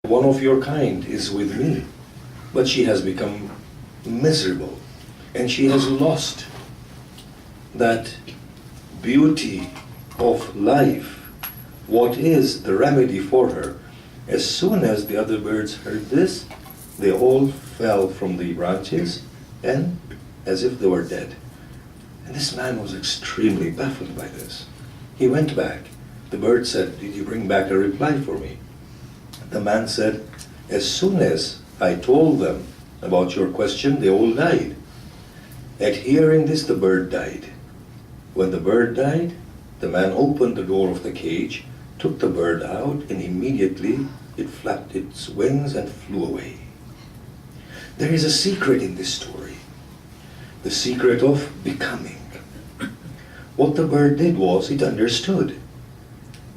one of your kind is with me, but she has become miserable, and she has lost that beauty of life. What is the remedy for her? As soon as the other birds heard this, they all fell from the branches and as if they were dead. And this man was extremely baffled by this. He went back. The bird said, "Did you bring back a reply for me?" The man said, "As soon as I told them about your question, they all died." At hearing this, the bird died. When the bird died, the man opened the door of the cage, took the bird out, and immediately it flapped its wings and flew away. There is a secret in this story, the secret of becoming. What the bird did was it understood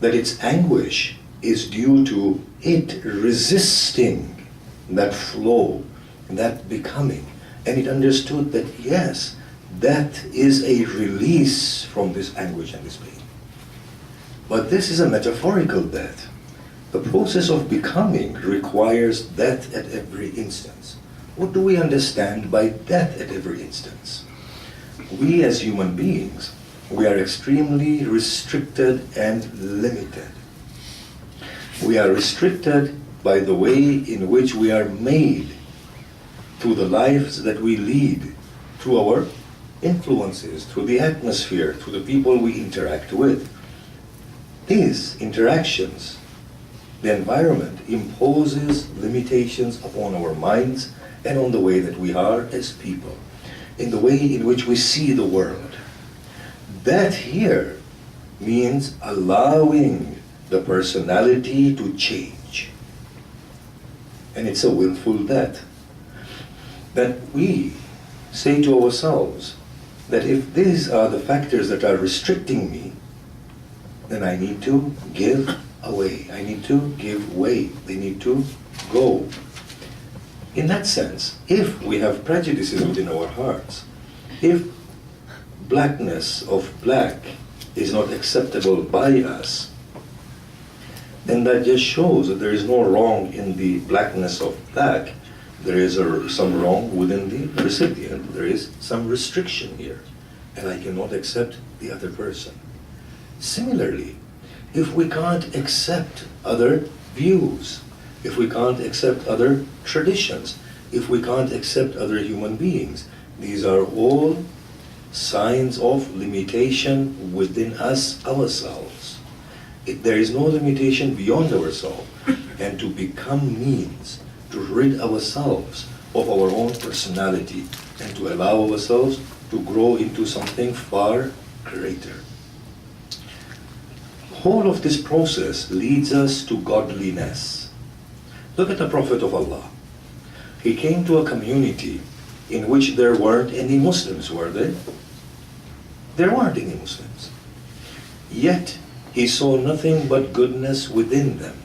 that its anguish is due to it resisting that flow, that becoming. And it understood that yes, that is a release from this anguish and this pain. But this is a metaphorical death. The process of becoming requires death at every instance. What do we understand by death at every instance? We as human beings, we are extremely restricted and limited. We are restricted by the way in which we are made, through the lives that we lead, through our influences, through the atmosphere, through the people we interact with. These interactions, the environment imposes limitations upon our minds and on the way that we are as people, in the way in which we see the world. That here means allowing the personality to change. And it's a willful death. That we say to ourselves that if these are the factors that are restricting me, then I need to give away. I need to give way. They need to go. In that sense, if we have prejudices within our hearts, if blackness of black is not acceptable by us, then that just shows that there is no wrong in the blackness of black. There is some wrong within the recipient. There is some restriction here, and I cannot accept the other person. Similarly, if we can't accept other views, if we can't accept other traditions, if we can't accept other human beings, these are all signs of limitation within us ourselves. There is no limitation beyond ourselves, and to become means to rid ourselves of our own personality and to allow ourselves to grow into something far greater. The whole of this process leads us to godliness. Look at the Prophet of Allah. He came to a community in which there weren't any Muslims, were there? There weren't any Muslims. Yet he saw nothing but goodness within them.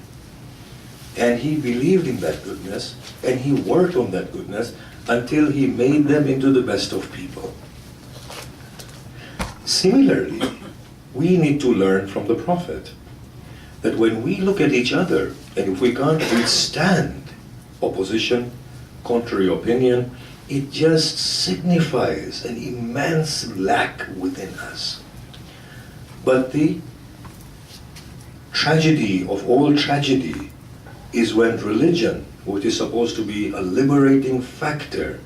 And he believed in that goodness, and he worked on that goodness until he made them into the best of people. Similarly, we need to learn from the Prophet that when we look at each other, and if we can't withstand opposition, contrary opinion, it just signifies an immense lack within us. But the tragedy of all tragedy is when religion, which is supposed to be a liberating factor,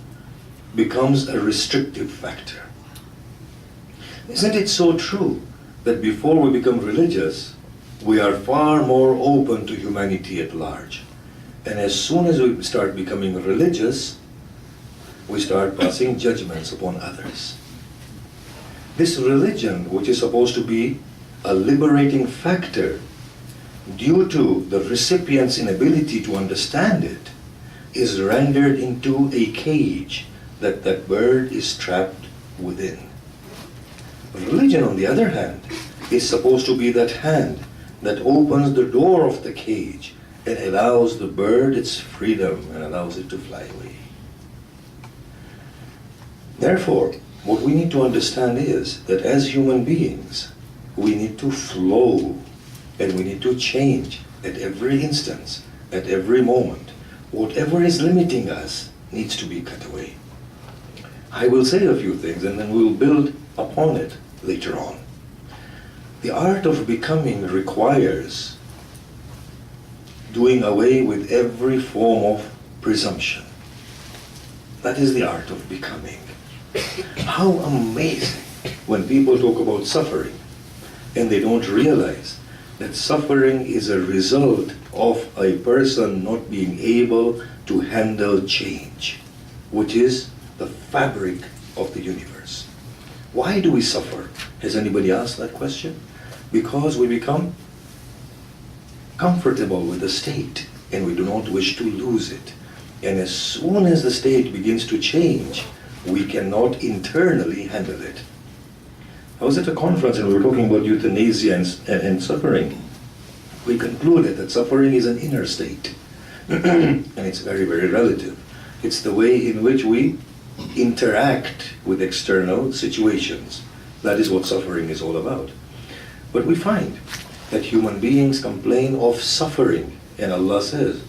becomes a restrictive factor. Isn't it so true that before we become religious, we are far more open to humanity at large? And as soon as we start becoming religious, we start passing judgments upon others. This religion, which is supposed to be a liberating factor, due to the recipient's inability to understand it, is rendered into a cage that that bird is trapped within. Religion, on the other hand, is supposed to be that hand that opens the door of the cage and allows the bird its freedom and allows it to fly away. Therefore, what we need to understand is that as human beings, we need to flow and we need to change at every instance at every moment, whatever is limiting us needs to be cut away. I will say a few things and then we'll build upon it later on. The art of becoming requires doing away with every form of presumption. That is the art of becoming. How amazing when people talk about suffering and they don't realize that suffering is a result of a person not being able to handle change, which is the fabric of the universe. Why do we suffer? Has anybody asked that question? Because we become comfortable with the state and we do not wish to lose it. And as soon as the state begins to change, we cannot internally handle it. I was at a conference and we were talking about euthanasia and suffering. We concluded that suffering is an inner state. And it's very, very relative. It's the way in which we interact with external situations. That is what suffering is all about. But we find that human beings complain of suffering. And Allah says,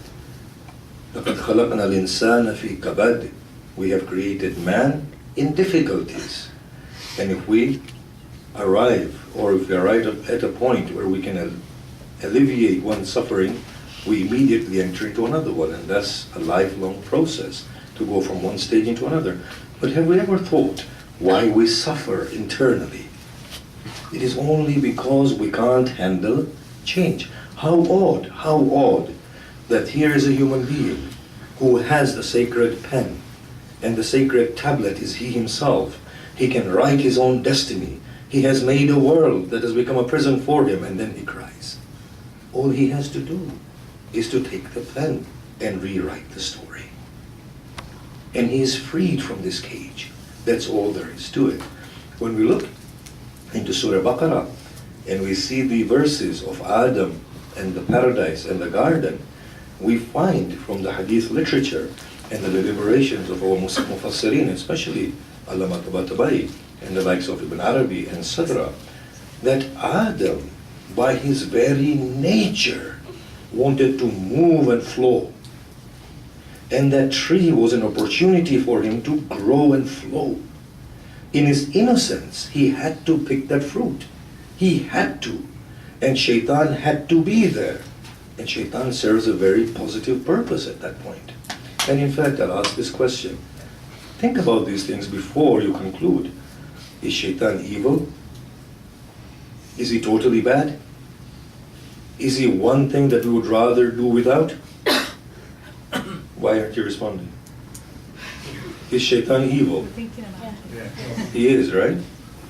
لَقَدْ خَلَقْنَا الْإِنسَانَ فِي كَبَدٍ. We have created man in difficulties. And if we arrive at a point where we can alleviate one suffering, we immediately enter into another one. And that's a lifelong process to go from one stage into another. But have we ever thought why we suffer internally? It is only because we can't handle change. How odd that here is a human being who has the sacred pen, and the sacred tablet is he himself. He can write his own destiny. He has made a world that has become a prison for him, and then he cries. All he has to do is to take the pen and rewrite the story. And he is freed from this cage. That's all there is to it. When we look into Surah Baqarah and we see the verses of Adam and the paradise and the garden, we find from the hadith literature and the deliberations of our Mufassirin, especially Allama Tabatabai and the likes of Ibn Arabi and etc., that Adam, by his very nature, wanted to move and flow. And that tree was an opportunity for him to grow and flow. In his innocence, he had to pick that fruit. He had to. And Shaitan had to be there. And Shaitan serves a very positive purpose at that point. And in fact, I'll ask this question. Think about these things before you conclude. Is Shaitan evil? Is he totally bad? Is he one thing that we would rather do without? Why aren't you responding? Is Shaitan evil? He is, right?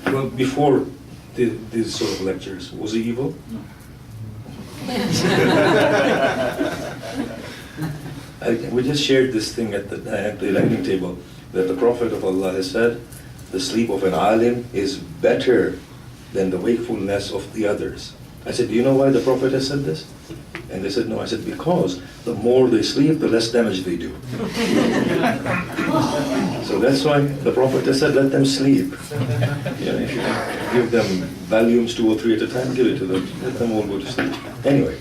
Well, before these sort of lectures, was he evil? No. We just shared this thing at the dining table, that the Prophet of Allah has said, the sleep of an alim is better than the wakefulness of the others. I said, do you know why the Prophet has said this? And they said, no. I said, because the more they sleep, the less damage they do. So that's why the Prophet has said, let them sleep. You know, if you can give them volumes 2 or 3 at a time, give it to them. Let them all go to sleep. Anyway,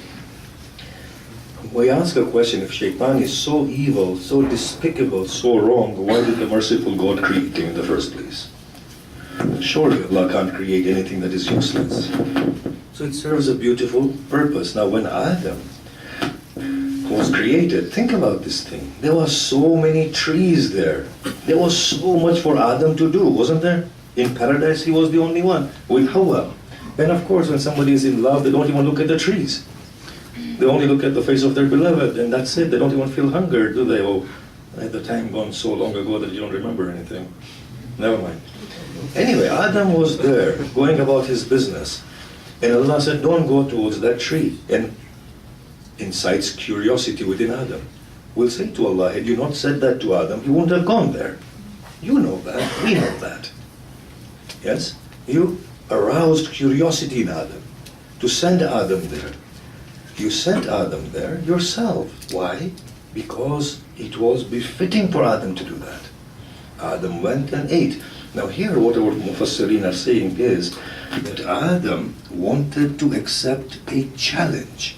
we ask a question, if Shaitan is so evil, so despicable, so wrong, why did the merciful God create him in the first place? Surely Allah can't create anything that is useless. So it serves a beautiful purpose. Now when Adam was created, think about this thing. There were so many trees there. There was so much for Adam to do, wasn't there? In paradise he was the only one with Hawa. And of course when somebody is in love, they don't even look at the trees. They only look at the face of their beloved, and that's it. They don't even feel hunger, do they? Oh, at the time gone so long ago that you don't remember anything. Never mind. Anyway, Adam was there, going about his business. And Allah said, don't go towards that tree. And incites curiosity within Adam. We'll say to Allah, had you not said that to Adam, he wouldn't have gone there. You know that, we know that. Yes? You aroused curiosity in Adam to send Adam there. You sent Adam there yourself. Why? Because it was befitting for Adam to do that. Adam went and ate. Now here what our Mufassirin are saying is that Adam wanted to accept a challenge.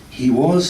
He was